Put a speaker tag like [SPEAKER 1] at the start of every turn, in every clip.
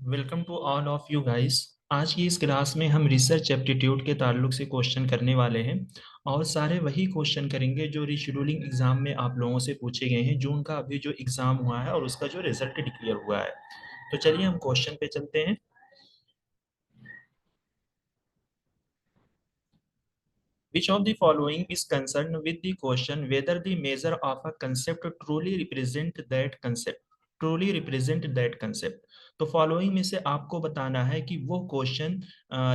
[SPEAKER 1] Welcome to all of you guys. आज की इस क्लास में हम रिसर्च एप्टीट्यूड के ताल्लुक से क्वेश्चन करने वाले हैं और सारे वही क्वेश्चन करेंगे जो रीशेड्यूलिंग एग्जाम में आप लोगों से पूछे गए हैं, जो उनका अभी जो एग्जाम हुआ है और उसका जो रिजल्ट डिक्लेयर हुआ है। तो चलिए हम क्वेश्चन पे चलते हैं। Which of the following is concerned with the question whether the measure of a concept truly represent that concept? Truly represent that concept. तो फॉलोइंग में से आपको बताना है कि वो क्वेश्चन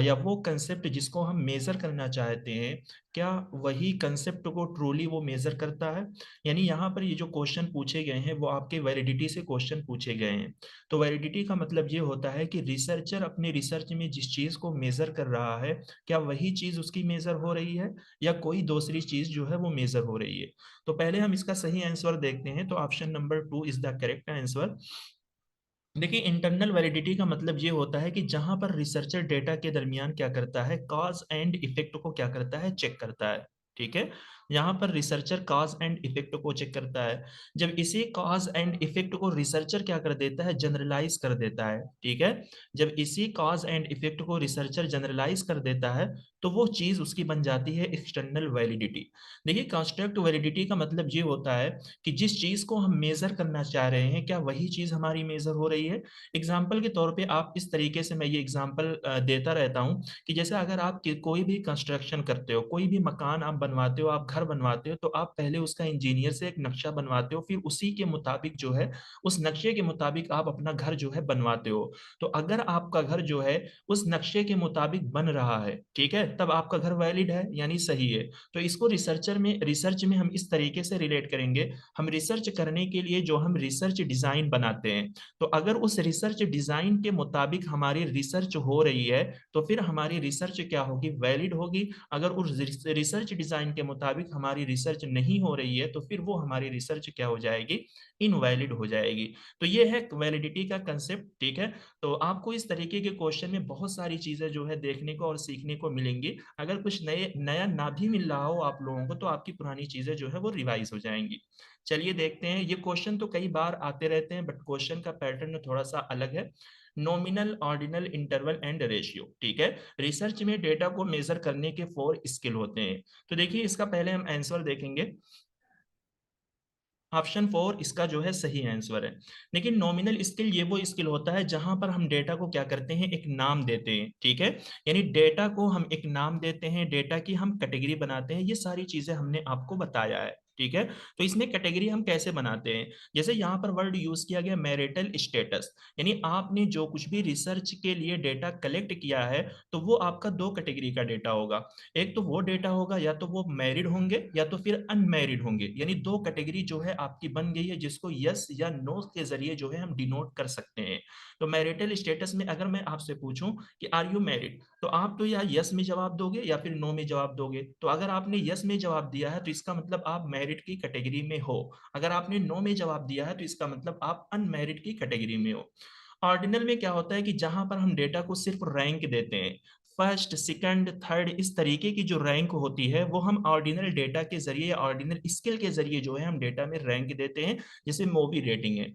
[SPEAKER 1] या वो कंसेप्ट जिसको हम मेजर करना चाहते हैं, क्या वही कंसेप्ट को ट्रूली वो मेजर करता है। यानी यहाँ पर ये जो क्वेश्चन पूछे गए हैं वो आपके वैलिडिटी से क्वेश्चन पूछे गए हैं। तो वैलिडिटी का मतलब ये होता है कि रिसर्चर अपने रिसर्च में जिस चीज को मेजर कर रहा है, क्या वही चीज उसकी मेजर हो रही है या कोई दूसरी चीज जो है वो मेजर हो रही है। तो पहले हम इसका सही आंसर देखते हैं। तो option number 2 is the correct answer. देखिए, इंटरनल वैलिडिटी का मतलब ये होता है कि जहां पर रिसर्चर डेटा के दरमियान क्या करता है, कॉज एंड इफेक्ट को क्या करता है, चेक करता है। ठीक है, यहाँ पर रिसर्चर कॉज एंड इफेक्ट को चेक करता है। जब इसी कॉज एंड इफेक्ट को रिसर्चर क्या कर देता है, जनरलाइज कर देता है। ठीक है, जब इसी कॉज एंड इफेक्ट को रिसर्चर जनरलाइज कर देता है तो वो चीज उसकी बन जाती है एक्सटर्नल वैलिडिटी। देखिए, कंस्ट्रक्ट वैलिडिटी का मतलब ये होता है कि जिस चीज को हम मेजर करना चाह रहे हैं, क्या वही चीज हमारी मेजर हो रही है। एग्जाम्पल के तौर पे आप इस तरीके से, मैं ये एग्जाम्पल देता रहता हूँ कि जैसे अगर आप कोई भी कंस्ट्रक्शन करते हो, कोई भी मकान आप बनवाते हो, आप घर बनवाते हो, तो आप पहले उसका इंजीनियर से एक नक्शा बनवाते हो, फिर उसी के मुताबिक जो है, उस नक्शे के मुताबिक आप अपना घर जो है बनवाते हो। तो अगर आपका घर जो है उस नक्शे के मुताबिक बन रहा है, ठीक है, तब आपका घर वैलिड है यानी सही है। तो इसको रिसर्च में हम इस तरीके से रिलेट करेंगे। हम रिसर्च करने के लिए जो हम रिसर्च डिजाइन बनाते हैं, तो अगर उस रिसर्च डिजाइन के मुताबिक हमारी रिसर्च हो रही है तो फिर हमारी रिसर्च क्या होगी, वैलिड होगी। अगर उस रिसर्च डिजाइन के मुताबिक हमारी रिसर्च नहीं हो रही है तो फिर वो हमारी रिसर्च क्या हो जाएगी, इनवैलिड हो जाएगी। तो ये है वैलिडिटी का कंसेप्ट। ठीक है, तो आपको इस तरीके के क्वेश्चन में बहुत सारी चीजें जो है देखने को और सीखने को मिलेंगी। अगर कुछ नया ना भी मिल रहा हो आप लोगों को, तो आपकी पुरानी चीजें जो है वो रिवाइज हो जाएंगी। चलिए देखते हैं। ये क्वेश्चन तो कई बार आते रहते हैं, बट क्वेश्चन का पैटर्न थोड़ा सा अलग है। Nominal, ordinal, interval and ratio. ठीक है, रिसर्च में डेटा को मेजर करने के 4 स्किल होते हैं। तो देखिए, इसका पहले हम आंसर देखेंगे। ऑप्शन 4 इसका जो है सही आंसर है। लेकिन नॉमिनल स्किल ये वो स्किल होता है जहां पर हम डेटा को क्या करते हैं, एक नाम देते हैं। ठीक है, यानी डेटा को हम एक नाम देते हैं, डेटा की हम कैटेगरी बनाते हैं। ये सारी चीजें हमने आपको बताया है। ठीक है, तो इसमें कैटेगरी हम कैसे बनाते हैं, जैसे यहाँ पर वर्ड यूज किया गया मैरिटल स्टेटस। यानी आपने जो कुछ भी रिसर्च के लिए डेटा कलेक्ट किया है, तो वो आपका दो कैटेगरी का डेटा होगा। एक तो वो डेटा होगा, या तो वो मैरिड होंगे या तो फिर अनमैरिड होंगे। यानी दो कैटेगरी जो है आपकी बन गई है, जिसको यस या नो के जरिए जो है हम डिनोट कर सकते हैं। तो मैरिटल स्टेटस में अगर मैं आपसे पूछूं कि आर यू मैरिड, तो आप तो या यस में जवाब दोगे या फिर नो में जवाब दोगे। तो अगर आपने यस में जवाब दिया है तो इसका मतलब आप मैरिड की कैटेगरी में हो। अगर आपने नो में जवाब दिया है तो इसका मतलब आप अनमैरिड की कैटेगरी में हो। ऑर्डिनल में क्या होता है कि जहां पर हम डेटा को सिर्फ रैंक देते हैं, फर्स्ट, सेकंड, थर्ड, इस तरीके की जो रैंक होती है वो हम ऑर्डिनल डेटा के जरिए या ऑर्डिनल स्किल के जरिए जो है हम डेटा में रैंक देते हैं, जैसे मूवी रेटिंग है।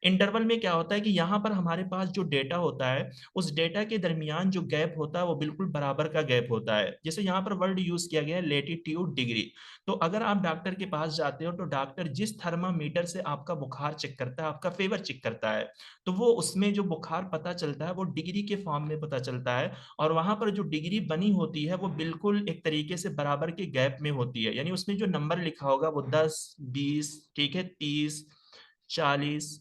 [SPEAKER 1] इंटरवल में क्या होता है कि यहाँ पर हमारे पास जो डेटा होता है, उस डेटा के दरमियान जो गैप होता है वो बिल्कुल बराबर का गैप होता है। जैसे यहाँ पर वर्ड यूज किया गया है लेटीट्यूड, डिग्री। तो अगर आप डॉक्टर के पास जाते हो तो डॉक्टर जिस थर्मामीटर से आपका बुखार चेक करता है, आपका फेवर चेक करता है, तो वो उसमें जो बुखार पता चलता है वो डिग्री के फॉर्म में पता चलता है। और वहां पर जो डिग्री बनी होती है वो बिल्कुल एक तरीके से बराबर के गैप में होती है। यानी उसमें जो नंबर लिखा होगा वो 10, 20, ठीक है, 30, 40,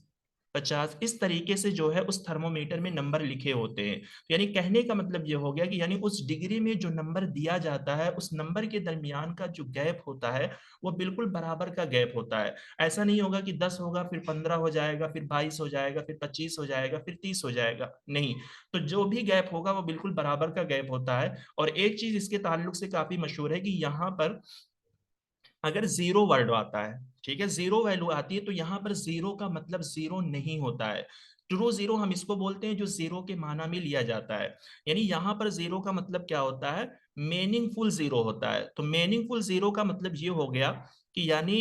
[SPEAKER 1] 50, इस तरीके से जो है उस थर्मोमीटर में नंबर लिखे होते हैं। तो यानी कहने का मतलब ये हो गया कि यानी उस डिग्री में जो नंबर दिया जाता है, उस नंबर के दरमियान का जो गैप होता है वो बिल्कुल बराबर का गैप होता है। ऐसा नहीं होगा कि 10 होगा फिर 15 हो जाएगा, फिर 22 हो जाएगा, फिर 25 हो जाएगा, फिर 30 हो जाएगा, नहीं। तो जो भी गैप होगा वो बिल्कुल बराबर का गैप होता है। और एक चीज इसके ताल्लुक से काफी मशहूर है कि यहाँ पर अगर जीरो वर्ड आता है, ठीक है, जीरो वैल्यू आती है, तो यहाँ पर जीरो का मतलब जीरो नहीं होता है। ट्रू जीरो हम इसको बोलते हैं जो जीरो के माना में लिया जाता है। यानी यहाँ पर जीरो का मतलब क्या होता है, मीनिंगफुल जीरो होता है। तो मीनिंगफुल जीरो का मतलब ये हो गया कि यानी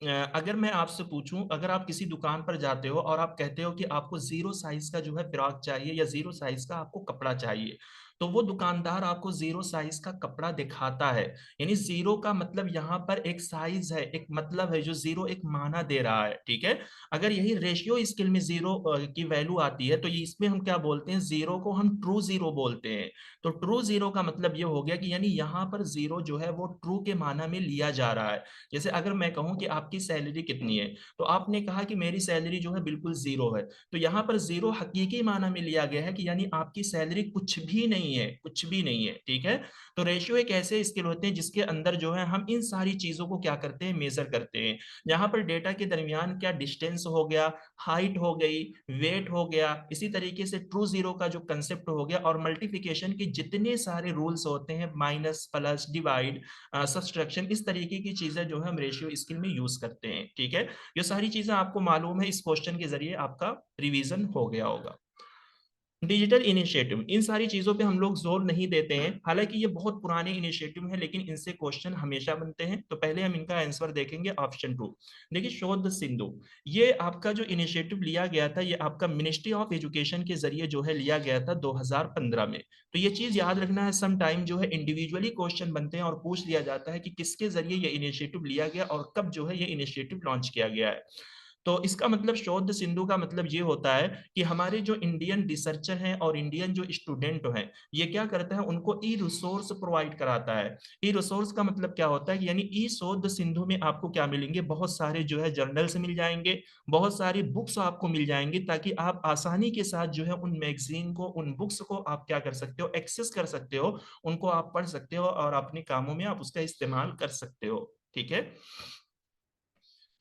[SPEAKER 1] अगर मैं आपसे पूछूं, अगर आप किसी दुकान पर जाते हो और आप कहते हो कि आपको जीरो साइज का जो है फ्रॉक चाहिए या जीरो साइज का आपको कपड़ा चाहिए, तो वो दुकानदार आपको जीरो साइज का कपड़ा दिखाता है। यानी जीरो का मतलब यहाँ पर एक साइज है, एक मतलब है, जो जीरो एक माना दे रहा है, ठीक है। अगर यही रेशियो स्केल में जीरो की वैल्यू आती है, तो ये इसमें हम क्या बोलते हैं, जीरो को हम ट्रू जीरो बोलते हैं। तो ट्रू जीरो का मतलब ये हो गया कि यानी यहाँ पर जीरो जो है वो ट्रू के माना में लिया जा रहा है। जैसे अगर मैं कहूं कि आपकी सैलरी कितनी है, तो आपने कहा कि मेरी सैलरी जो है बिल्कुल जीरो है, तो यहाँ पर जीरो हकीकी माना में लिया गया है कि यानी आपकी सैलरी कुछ भी नहीं है, कुछ भी नहीं है, ठीक है। तो रेशियो एक ऐसे स्केल होते हैं जिसके अंदर जो है हम इन सारी चीजों को क्या करते हैं, मेजर करते हैं। यहाँ पर डेटा के दरमियान क्या डिस्टेंस हो गया, हाइट हो गई, वेट हो गया, इसी तरीके से ट्रू जीरो का जो कंसेप्ट हो गया, और मल्टीप्लिकेशन के जितने सारे रूल्स होते हैं, माइनस प्लस डिवाइड सब्सट्रैक्शन, इस तरीके की चीजें जो है हम रेशियो स्किल में यूज करते हैं, ठीक है। ये सारी चीजें आपको मालूम है, इस क्वेश्चन के जरिए आपका रिवीजन हो गया होगा। डिजिटल इनिशिएटिव, इन सारी चीजों पे हम लोग जोर नहीं देते हैं, हालांकि ये बहुत पुराने इनिशिएटिव हैं, लेकिन इनसे क्वेश्चन हमेशा बनते हैं। तो पहले हम इनका आंसर देखेंगे, ऑप्शन टू। देखिए, शोध सिंधु, ये आपका जो इनिशिएटिव लिया गया था, ये आपका मिनिस्ट्री ऑफ एजुकेशन के जरिए जो है लिया गया था 2015 में। तो ये चीज याद रखना है, सम टाइम जो है इंडिविजुअली क्वेश्चन बनते हैं और पूछ लिया जाता है कि किसके जरिए ये इनिशिएटिव लिया गया और कब जो है ये इनिशिएटिव लॉन्च किया गया है। तो इसका मतलब शोध सिंधु का मतलब ये होता है कि हमारे जो इंडियन रिसर्चर हैं और इंडियन जो स्टूडेंट हैं, ये क्या करता है, उनको ई रिसोर्स प्रोवाइड कराता है। ई रिसोर्स का मतलब क्या होता है कि यानी ई शोध सिंधु में आपको क्या मिलेंगे, बहुत सारे जो है जर्नल्स मिल जाएंगे, बहुत सारी बुक्स आपको मिल जाएंगी, ताकि आप आसानी के साथ जो है उन मैगजीन को, उन बुक्स को आप क्या कर सकते हो, एक्सेस कर सकते हो, उनको आप पढ़ सकते हो और अपने कामों में आप उसका इस्तेमाल कर सकते हो, ठीक है।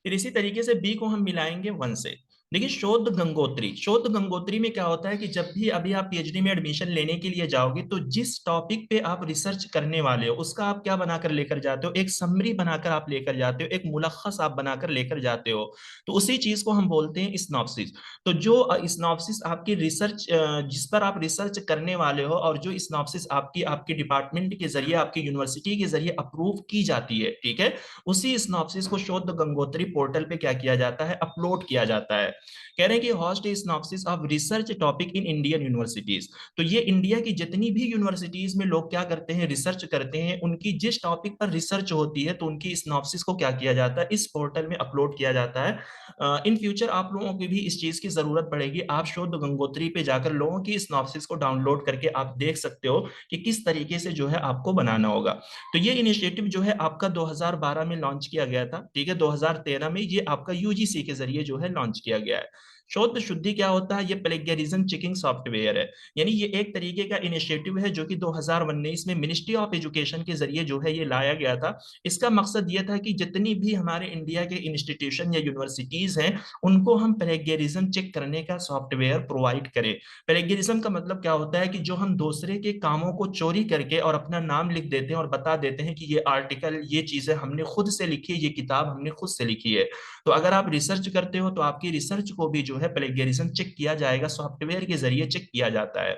[SPEAKER 1] फिर इसी तरीके से बी को हम मिलाएंगे वन से। देखिए, शोध गंगोत्री, शोध गंगोत्री में क्या होता है कि जब भी अभी आप पीएचडी में एडमिशन लेने के लिए जाओगे, तो जिस टॉपिक पे आप रिसर्च करने वाले हो उसका आप क्या बनाकर लेकर जाते हो, एक समरी बनाकर आप लेकर जाते हो, एक मुलखस आप बनाकर लेकर जाते हो। तो उसी चीज को हम बोलते हैं स्नॉप्सिस। तो जो स्नॉप्सिस आपकी रिसर्च, जिस पर आप रिसर्च करने वाले हो, और जो स्नॉप्सिस आपकी आपके डिपार्टमेंट के जरिए, आपकी यूनिवर्सिटी के जरिए अप्रूव की जाती है, ठीक है, उसी स्नॉप्सिस को शोध गंगोत्री पोर्टल पे क्या किया जाता है, अपलोड किया जाता है। कह रहे हैं कि host synopsis of research topic in Indian universities. तो ये इंडिया की जितनी भी यूनिवर्सिटीज में लोग क्या करते हैं, रिसर्च करते हैं, उनकी जिस टॉपिक पर रिसर्च होती है, तो उनकी स्नॉप्सिस को क्या किया जाता है, इस पोर्टल में अपलोड किया जाता है। इन फ्यूचर आप लोगों की भी इस चीज की जरूरत पड़ेगी, आप शोध गंगोत्री पे जाकर लोगों की स्नॉप्सिस को डाउनलोड करके आप देख सकते हो कि किस तरीके से जो है आपको बनाना होगा। तो ये इनिशिएटिव जो है आपका 2012 में लॉन्च किया गया था, ठीक है, 2013 में ये आपका यूजीसी के जरिए जो है लॉन्च किया गया है। शोध शुद्धि क्या होता है, ये प्लेगरिज्म चेकिंग सॉफ्टवेयर है। यानी ये एक तरीके का इनिशिएटिव है जो कि 2019 में मिनिस्ट्री ऑफ एजुकेशन के जरिए जो है ये लाया गया था। इसका मकसद ये था कि जितनी भी हमारे इंडिया के इंस्टीट्यूशन या यूनिवर्सिटीज हैं, उनको हम प्लेगरिज्म चेक करने का सॉफ्टवेयर प्रोवाइड करें। प्लेगरिज्म का मतलब क्या होता है कि जो हम दूसरे के कामों को चोरी करके और अपना नाम लिख देते हैं और बता देते हैं कि ये आर्टिकल, ये चीजें हमने खुद से लिखी है, ये किताब हमने खुद से लिखी है। तो अगर आप रिसर्च करते हो, तो आपकी रिसर्च को भी जो है प्लेगरिज्म चेक किया जाएगा, सॉफ्टवेयर के जरिए चेक किया जाता है।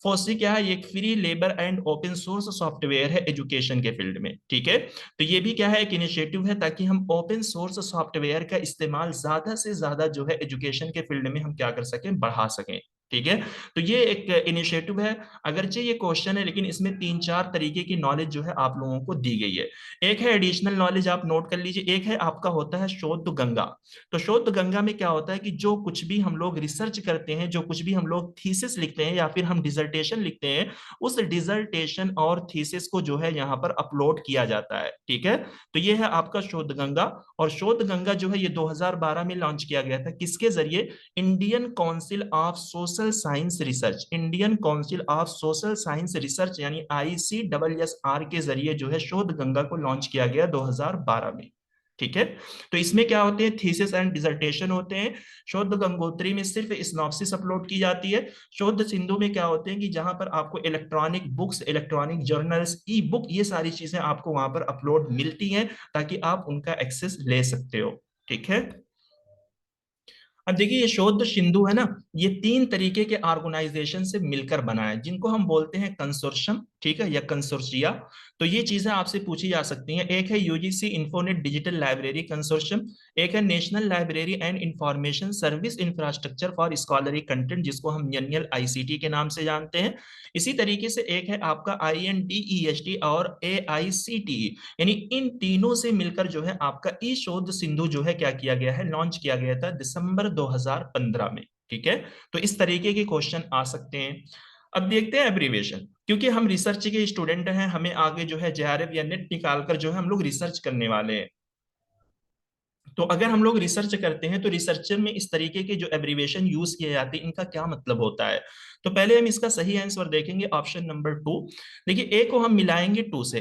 [SPEAKER 1] फोसी क्या है, एक free labour and open source software है एजुकेशन के फील्ड में, ठीक है। तो ये भी क्या है, एक इनिशिएटिव है, ताकि हम ओपन सोर्स सॉफ्टवेयर का इस्तेमाल ज्यादा से ज्यादा जो है एजुकेशन के फील्ड में हम क्या कर सकें, बढ़ा सकें, ठीक है। तो ये एक इनिशिएटिव है। अगरचे ये क्वेश्चन है, लेकिन इसमें तीन चार तरीके की नॉलेज जो है आप लोगों को दी गई है। एक है एडिशनल नॉलेज, आप नोट कर लीजिए। एक है आपका होता है शोध गंगा। तो शोध गंगा में क्या होता है कि जो कुछ भी हम लोग रिसर्च करते हैं, जो कुछ भी हम लोग थीसिस लिखते हैं या फिर हम डिसर्टेशन लिखते हैं, उस डिसर्टेशन और थीसिस को जो है यहाँ पर अपलोड किया जाता है, ठीक है। तो ये है आपका शोध गंगा। और शोध गंगा जो है ये 2012 में लॉन्च किया गया था, किसके जरिए, Indian council of social science research, Indian council of social science research यानी ICSSR के जरिए जो है शोध गंगा को लॉन्च किया गया 2012 में, ठीक है। तो इसमें क्या होते हैं, थीसिस एंड डिसर्टेशन होते हैं। शोध गंगोत्री में सिर्फ स्नॉप्सिस अपलोड की जाती है। शोध सिंधु में क्या होते हैं कि जहां पर आपको इलेक्ट्रॉनिक बुक्स, इलेक्ट्रॉनिक जर्नल्स, ई बुक, ये सारी चीजें आपको वहां पर अपलोड मिलती हैं, ताकि आप उनका एक्सेस ले सकते हो, ठीक है। अब देखिए ये शोध सिंधु है ना, ये 3 तरीके के ऑर्गेनाइजेशन से मिलकर बना है, जिनको हम बोलते हैं कंसोर्शियम, ठीक है, या कंसोर्शिया। तो ये चीजें आपसे पूछी जा सकती हैं। एक है यूजीसी इंफोनेट डिजिटल लाइब्रेरी कंसोर्शियम, एक है national library and information service infrastructure for scholarly content, जिसको हम एनएल आईसीटी के नाम से जानते हैं। इसी तरीके से एक है आपका INDEST और AICTE, यानी इन तीनों से मिलकर जो है आपका ई शोध सिंधु जो है क्या किया गया है, लॉन्च किया गया था दिसंबर 2015 में। ठीक है, तो इस तरीके के क्वेश्चन आ सकते हैं। अब देखते हैं एब्रीविएशन, क्योंकि हम रिसर्च के स्टूडेंट हैं, हमें आगे जो है जेआरएफ या नेट निकालकर जो है हम लोग रिसर्च करने वाले हैं। तो अगर हम लोग रिसर्च करते हैं तो रिसर्चर में इस तरीके के जो एब्रीविएशन यूज किए जाते हैं इनका क्या मतलब होता है। तो पहले हम इसका सही आंसर देखेंगे, ऑप्शन नंबर 2। देखिए ए को हम मिलाएंगे टू से।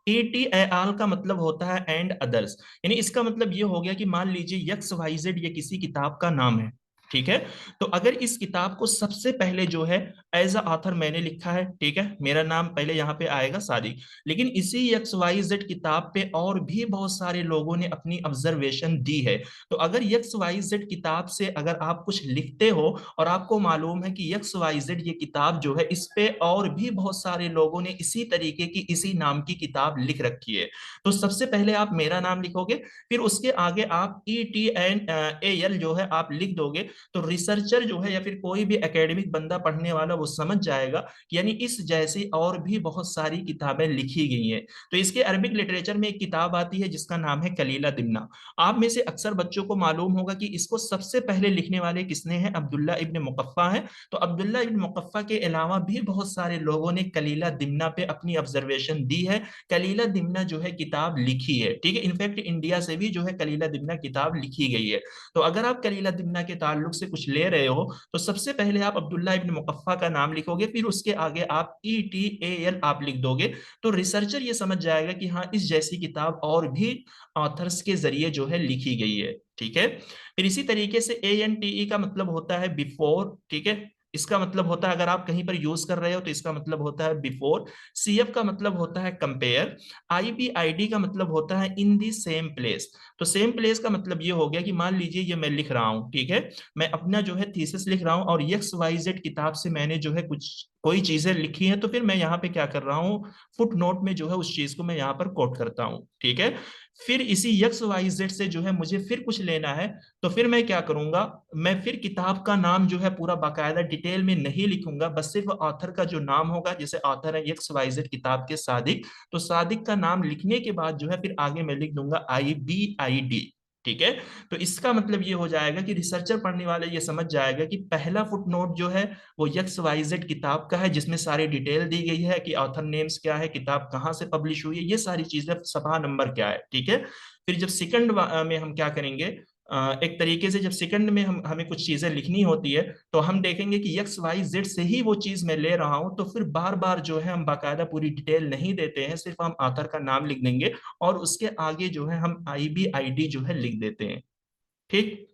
[SPEAKER 1] ETAL का मतलब होता है एंड अदर्स, यानी इसका मतलब ये हो गया कि मान लीजिए XYZ ये किसी किताब का नाम है, ठीक है। तो अगर इस किताब को सबसे पहले जो है एज अ ऑथर मैंने लिखा है, ठीक है, मेरा नाम पहले यहाँ पे आएगा सादिक, लेकिन इसी XYZ किताब पे और भी बहुत सारे लोगों ने अपनी ऑब्जर्वेशन दी है। तो अगर XYZ किताब से अगर आप कुछ लिखते हो और आपको मालूम है कि XYZ ये किताब जो है इस पे और भी बहुत सारे लोगों ने इसी तरीके की इसी नाम की किताब लिख रखी है, तो सबसे पहले आप मेरा नाम लिखोगे, फिर उसके आगे आप ETNAL जो है आप लिख दोगे। तो रिसर्चर जो है या फिर कोई भी एकेडमिक बंदा पढ़ने वाला वो समझ जाएगा कि यानी इस जैसी और भी बहुत सारी किताबें लिखी गई हैं। तो इसके अरबिक लिटरेचर में एक किताब आती है जिसका नाम है कलीला दिमना। आप में से अक्सर बच्चों को मालूम होगा कि इसको सबसे पहले लिखने वाले किसने हैं, अब्दुल्ला इब्न मुकफ्फा है। तो अब्दुल्ला इब्न मुकफ्फा के अलावा भी बहुत सारे लोगों ने कलीला दिमना पे अपनी ऑब्जर्वेशन दी है। कलीला दिमना जो है किताब लिखी है, ठीक है, इनफैक्ट इंडिया से भी जो है कलीला दिमना किताब लिखी गई है। तो अगर आप कलीला दिमना के ताल्लुक से कुछ ले रहे हो तो सबसे पहले आप अब्दुल्ला इब्न मुकफ्फा का नाम लिखोगे, फिर उसके आगे आप ETAL आप लिख दोगे। तो रिसर्चर ये समझ जाएगा कि हाँ इस जैसी किताब और भी ऑथर्स के जरिए जो है लिखी गई है, ठीक है। फिर इसी तरीके से ANTE का मतलब होता है बिफोर, ठीक है, इसका मतलब होता है अगर आप कहीं पर यूज कर रहे हो तो इसका मतलब होता है बिफोर। CF का मतलब होता है कंपेयर। IBID का मतलब होता है इन दी सेम प्लेस। तो सेम प्लेस का मतलब ये हो गया कि मान लीजिए ये मैं लिख रहा हूँ, ठीक है, मैं अपना जो है थीसिस लिख रहा हूँ और XYZ किताब से मैंने जो है कुछ कोई चीजें लिखी हैं, तो फिर मैं यहाँ पे क्या कर रहा हूँ, फुट नोट में जो है उस चीज को मैं यहाँ पर कोट करता हूँ, ठीक है। फिर इसी XYZ से जो है मुझे फिर कुछ लेना है, तो फिर मैं क्या करूंगा, मैं फिर किताब का नाम जो है पूरा बाकायदा डिटेल में नहीं लिखूंगा, बस सिर्फ ऑथर का जो नाम होगा, जैसे ऑथर है XYZ किताब के सादिक, तो सादिक का नाम लिखने के बाद जो है फिर आगे मैं लिख दूंगा IBID, ठीक है। तो इसका मतलब ये हो जाएगा कि रिसर्चर पढ़ने वाले ये समझ जाएगा कि पहला फुटनोट जो है वो XYZ किताब का है, जिसमें सारी डिटेल दी गई है कि ऑथर नेम्स क्या है, किताब कहाँ से पब्लिश हुई है, ये सारी चीजें, सफा नंबर क्या है, ठीक है। फिर जब सेकंड में हम क्या करेंगे, एक तरीके से जब सेकंड में हम हमें कुछ चीजें लिखनी होती है तो हम देखेंगे कि XYZ से ही वो चीज मैं ले रहा हूं, तो फिर बार बार जो है हम बाकायदा पूरी डिटेल नहीं देते हैं, सिर्फ हम ऑथर का नाम लिख देंगे और उसके आगे जो है हम IBID जो है लिख देते हैं, ठीक।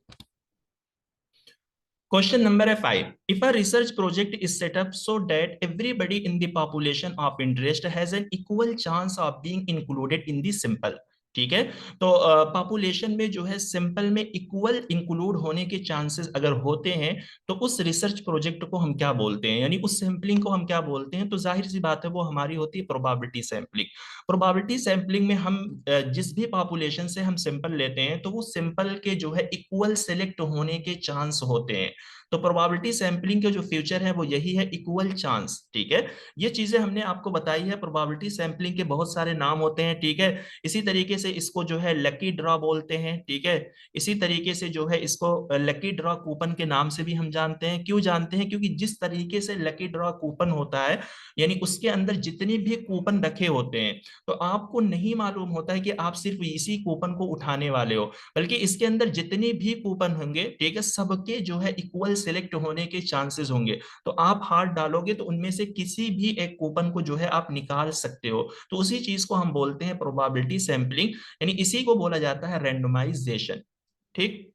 [SPEAKER 1] Question number 5. If a research project is set up so that everybody in the population of interest has an equal chance of being included in the sample, ठीक है, तो पॉपुलेशन में जो है सिंपल में इक्वल इंक्लूड होने के chances अगर होते हैं तो उस रिसर्च प्रोजेक्ट को हम क्या बोलते हैं, यानी उस सैंपलिंग को हम क्या बोलते हैं, तो जाहिर सी बात है वो हमारी होती है प्रोबेबिलिटी सैंपलिंग। प्रोबेबिलिटी सैंपलिंग में हम जिस भी पॉपुलेशन से हम सैंपल लेते हैं तो वो सैंपल के जो है इक्वल सेलेक्ट होने के चांस होते हैं। तो प्रोबेबिलिटी सैंपलिंग के जो फ्यूचर है वो यही है, इक्वल चांस, ठीक है। ये चीजें हमने आपको बताई है, प्रोबेबिलिटी सैंपलिंग के बहुत सारे नाम होते हैं, ठीक है। इसी तरीके से इसको जो है लकी ड्रॉ बोलते हैं, ठीक है। इसी तरीके से जो है इसको लकी ड्रॉ कूपन के नाम से भी हम जानते हैं। क्यों जानते हैं, क्योंकि जिस तरीके से लकी ड्रॉ कूपन होता है, यानी उसके अंदर जितने भी कूपन रखे होते हैं, तो आपको नहीं मालूम होता है कि आप सिर्फ इसी कूपन को उठाने वाले हो, बल्कि इसके अंदर जितने भी कूपन होंगे, ठीक है, सबके जो है इक्वल सेलेक्ट होने के चांसेस होंगे। तो आप हाथ डालोगे तो उनमें से किसी भी एक कूपन को जो है आप निकाल सकते हो, तो उसी चीज को हम बोलते हैं प्रोबेबिलिटी सैंपलिंग, यानी इसी को बोला जाता है रैंडमाइजेशन, ठीक।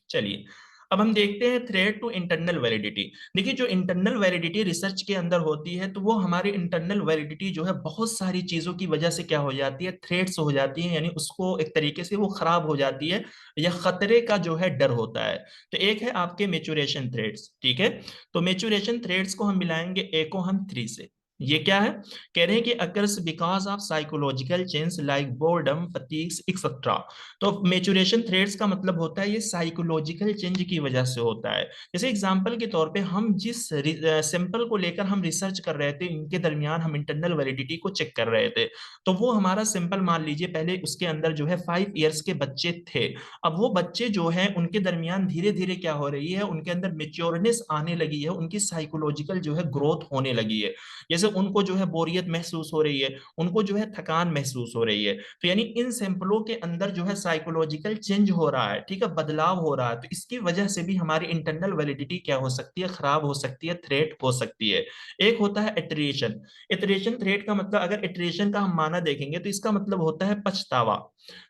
[SPEAKER 1] चलिए अब हम देखते हैं थ्रेट टू इंटरनल वैलिडिटी। देखिए जो इंटरनल वैलिडिटी रिसर्च के अंदर होती है, तो वो हमारी इंटरनल वैलिडिटी जो है बहुत सारी चीजों की वजह से क्या हो जाती है, थ्रेट्स हो जाती है, यानी उसको एक तरीके से वो खराब हो जाती है या खतरे का जो है डर होता है। तो एक है आपके मेचुरेशन थ्रेट्स, ठीक है। तो मेचुरेशन थ्रेट्स को हम मिलाएंगे एकोहम 3 से। ये क्या है, कह रहे हैं कि occurs because of psychological change like boredom, fatigues etcetera. तो मेचुरेशन थ्रेड्स का मतलब होता है ये साइकोलॉजिकल चेंज की वजह से होता है। जैसे एग्जांपल के तौर पे हम जिस सैंपल को लेकर हम रिसर्च कर रहे थे, इनके दरमियान हम इंटरनल वैलिडिटी को चेक कर रहे थे, तो वो हमारा सैंपल मान लीजिए पहले उसके अंदर जो है 5 इयर्स के बच्चे थे। अब वो बच्चे जो हैं उनके दरमियान धीरे धीरे क्या हो रही है, उनके अंदर मेच्योरनेस आने लगी है, उनकी साइकोलॉजिकल जो है ग्रोथ होने लगी है। जैसे उनको जो है बोरियत महसूस हो रही है, उनको जो है थकान महसूस हो रही है। तो यानी इन सैंपलों के अंदर जो है साइकोलॉजिकल चेंज हो रहा है, ठीक है, बदलाव हो रहा है। तो इसकी वजह से भी हमारी इंटरनल वैलिडिटी क्या हो सकती है, खराब हो सकती है, थ्रेट हो सकती है। एक होता है इटरेशन। इटरेशन थ्रेट का मतलब, अगर इटरेशन का हम माना देखेंगे तो इसका मतलब होता है पछतावा।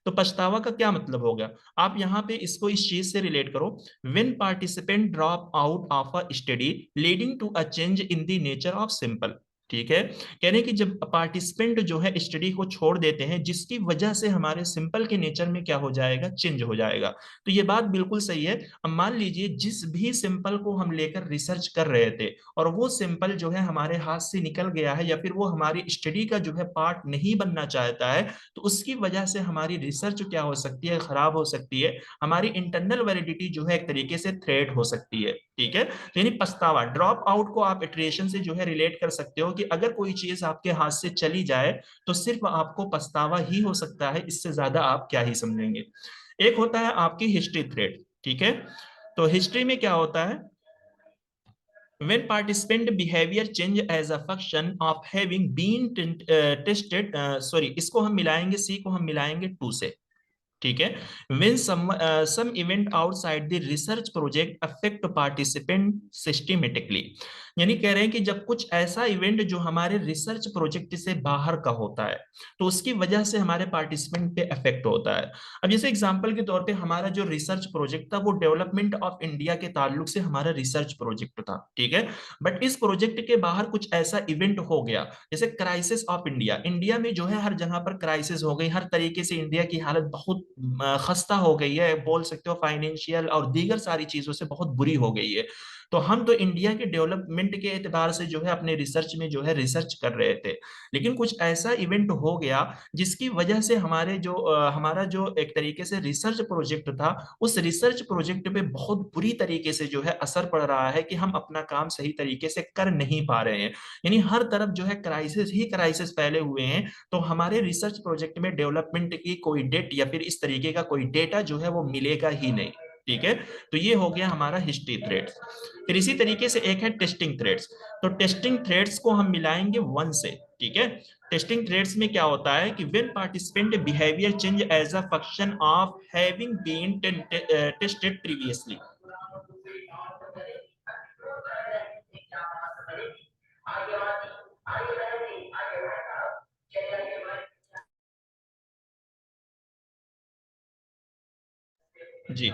[SPEAKER 1] तो पछतावा का क्या मतलब होगा, आप यहाँ पे इसको इस चीज से रिलेट करो। When participant drop out of a study leading to a change in the nature of simple. ठीक है, कहने कि जब पार्टिसिपेंट जो है स्टडी को छोड़ देते हैं, जिसकी वजह से हमारे सिंपल के नेचर में क्या हो जाएगा, चेंज हो जाएगा। तो ये बात बिल्कुल सही है। अब मान लीजिए जिस भी सिंपल को हम लेकर रिसर्च कर रहे थे और वो सिंपल जो है हमारे हाथ से निकल गया है, या फिर वो हमारी स्टडी का जो है पार्ट नहीं बनना चाहता है, तो उसकी वजह से हमारी रिसर्च क्या हो सकती है, खराब हो सकती है। हमारी इंटरनल वैलिडिटी जो है एक तरीके से थ्रेट हो सकती है। ठीक है, तो यानी पछतावा, ड्रॉप आउट को आप इटरेशन से जो है रिलेट कर सकते हो कि अगर कोई चीज आपके हाथ से चली जाए तो सिर्फ आपको पछतावा ही हो सकता है, इससे ज्यादा आप क्या ही समझेंगे। एक होता है आपकी हिस्ट्री थ्रेड, ठीक है। तो हिस्ट्री में क्या होता है, when participant behavior change as a function of having been tested, sorry इसको हम मिलाएंगे, सी को हम मिलाएंगे टू से। ठीक है, when some event outside the research project affect participant systematically। यानी कह रहे हैं कि जब कुछ ऐसा इवेंट जो हमारे रिसर्च प्रोजेक्ट से बाहर का होता है, तो उसकी वजह से हमारे पार्टिसिपेंट पे अफेक्ट होता है। अब जैसे एग्जांपल के तौर पे हमारा जो रिसर्च प्रोजेक्ट था वो डेवलपमेंट ऑफ इंडिया के ताल्लुक से हमारा रिसर्च प्रोजेक्ट था, ठीक है। बट इस प्रोजेक्ट के बाहर कुछ ऐसा इवेंट हो गया, जैसे क्राइसिस ऑफ इंडिया। इंडिया में जो है हर जगह पर क्राइसिस हो गई, हर तरीके से इंडिया की हालत बहुत खस्ता हो गई है, बोल सकते हो फाइनेंशियल और दीगर सारी चीजों से बहुत बुरी हो गई है। तो हम तो इंडिया के डेवलपमेंट के एतबार से जो है अपने रिसर्च में जो है रिसर्च कर रहे थे, लेकिन कुछ ऐसा इवेंट हो गया जिसकी वजह से हमारे जो हमारा जो एक तरीके से रिसर्च प्रोजेक्ट था, उस रिसर्च प्रोजेक्ट पे बहुत बुरी तरीके से जो है असर पड़ रहा है कि हम अपना काम सही तरीके से कर नहीं पा रहे हैं। यानी हर तरफ जो है क्राइसिस ही क्राइसिस फैले हुए हैं। तो हमारे रिसर्च प्रोजेक्ट में डेवलपमेंट की कोई डेट या फिर इस तरीके का कोई डेटा जो है वो मिलेगा ही नहीं। ठीक है, तो ये हो गया हमारा हिस्ट्री थ्रेड्स। फिर इसी तरीके से एक है टेस्टिंग थ्रेड्स। तो टेस्टिंग थ्रेड्स को हम मिलाएंगे वन से। ठीक है, टेस्टिंग थ्रेड्स में क्या होता है कि when participant behaviour change as a function of having been tested previously. जी,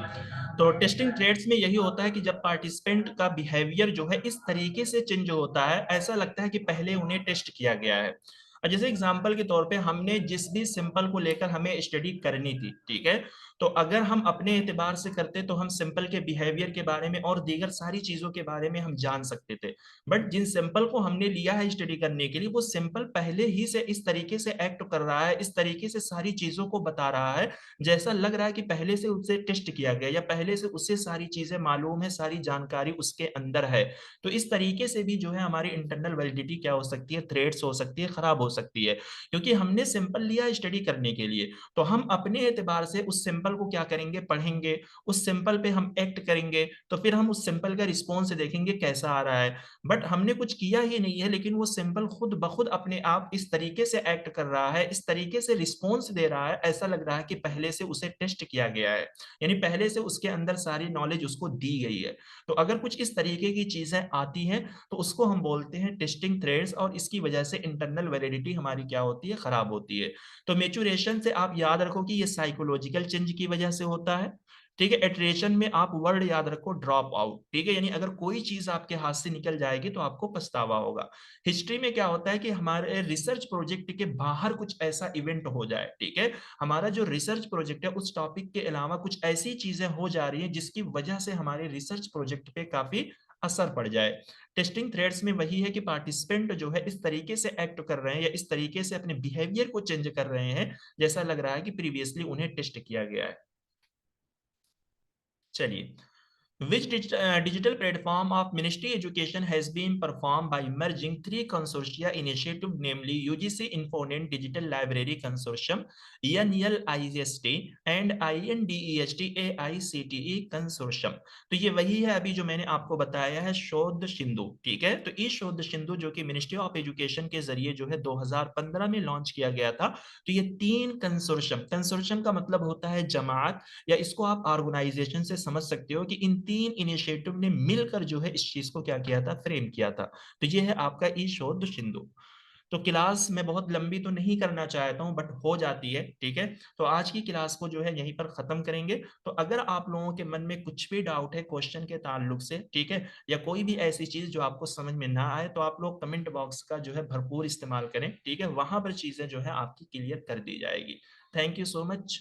[SPEAKER 1] तो टेस्टिंग थ्रेड्स में यही होता है कि जब पार्टिसिपेंट का बिहेवियर जो है इस तरीके से चेंज होता है, ऐसा लगता है कि पहले उन्हें टेस्ट किया गया है। और जैसे एग्जांपल के तौर पे हमने जिस भी सिंपल को लेकर हमें स्टडी करनी थी, ठीक है, तो अगर हम अपने एतबार से करते तो हम सिंपल के बिहेवियर के बारे में और दीगर सारी चीजों के बारे में हम जान सकते थे। बट जिन सिंपल को हमने लिया है स्टडी करने के लिए, वो सिंपल पहले ही से इस तरीके से एक्ट कर रहा है, इस तरीके से सारी चीजों को बता रहा है, जैसा लग रहा है कि पहले से उससे टेस्ट किया गया या पहले से उससे सारी चीजें मालूम है, सारी जानकारी उसके अंदर है। तो इस तरीके से भी जो है हमारी इंटरनल वैलिडिटी क्या हो सकती है, थ्रेड्स हो सकती है, खराब हो सकती है। क्योंकि हमने सिंपल लिया स्टडी करने के लिए, तो हम अपने एतबार से उस सिंपल को क्या करेंगे, पढ़ेंगे, उस सिंपल पे हम एक्ट करेंगे, तो फिर हम उस सिंपल का रिस्पॉन्स देखेंगे कैसा आ रहा है। बट हमने कुछ किया ही नहीं है, लेकिन वो सिंपल खुद ब खुद अपने आप इस तरीके से एक्ट कर रहा है, इस तरीके से रिस्पॉन्स दे रहा है, ऐसा लग रहा है कि पहले से उसे टेस्ट किया गया है, यानी पहले से उसके अंदर सारी नॉलेज उसको दी गई है। तो अगर कुछ इस तरीके की चीजें आती हैं तो उसको हम बोलते हैं टेस्टिंग थ्रेड्स, और इसकी वजह से इंटरनल वैलिडिटी हमारी क्या होती है, खराब होती है। तो मेचुरेशन से आप याद रखो कि ये साइकोलॉजिकल चेंज की वजह से होता है। ठीक है। इटरेशन में आप वर्ड याद रखो, ड्रॉप आउट। ठीक है, यानी अगर कोई चीज आपके हाथ से निकल जाएगी तो आपको पछतावा होगा। हिस्ट्री में क्या होता है कि हमारे रिसर्च प्रोजेक्ट के बाहर कुछ ऐसा इवेंट हो जाए, ठीक है, हमारा जो रिसर्च प्रोजेक्ट है उस टॉपिक के अलावा कुछ ऐसी चीजें हो जा रही हैं जिसकी वजह से हमारे रिसर्च प्रोजेक्ट पे काफी असर पड़ जाए। टेस्टिंग थ्रेड्स में वही है कि पार्टिसिपेंट जो है इस तरीके से एक्ट कर रहे हैं या इस तरीके से अपने बिहेवियर को चेंज कर रहे हैं जैसा लग रहा है कि प्रीवियसली उन्हें टेस्ट किया गया है। चलिए, which digital platform of Ministry Education has been performed by merging three consortia initiative, namely UGC Infonet Digital Library Consortium, NLIST and INDEST AICTE Consortium। तो ये वही है अभी जो मैंने आपको बताया है, शोध सिंधु। ठीक है, तो इस शोध सिंधु जो कि मिनिस्ट्री ऑफ एजुकेशन के जरिए जो है 2015 में लॉन्च किया गया था। तो ये तीन कंसोर्शियम, कंसोर्शियम का मतलब होता है जमात, या इसको आप ऑर्गेनाइजेशन से समझ सकते हो कि इन तीन इनिशिएटिव ने मिलकर जो है इस चीज को क्या किया था, फ्रेम किया था। तो ये है आपका ई शोध सिंधु। तो क्लास मैं बहुत लंबी तो नहीं करना चाहता हूं, बट हो जाती है। ठीक है, तो आज की क्लास को जो है यहीं पर खत्म करेंगे। तो अगर आप लोगों के मन में कुछ भी डाउट है क्वेश्चन के ताल्लुक से, ठीक है, या कोई भी ऐसी चीज जो आपको समझ में ना आए, तो आप लोग कमेंट बॉक्स का जो है भरपूर इस्तेमाल करें। ठीक है, वहां पर चीजें जो है आपकी क्लियर कर दी जाएगी। Thank you so much.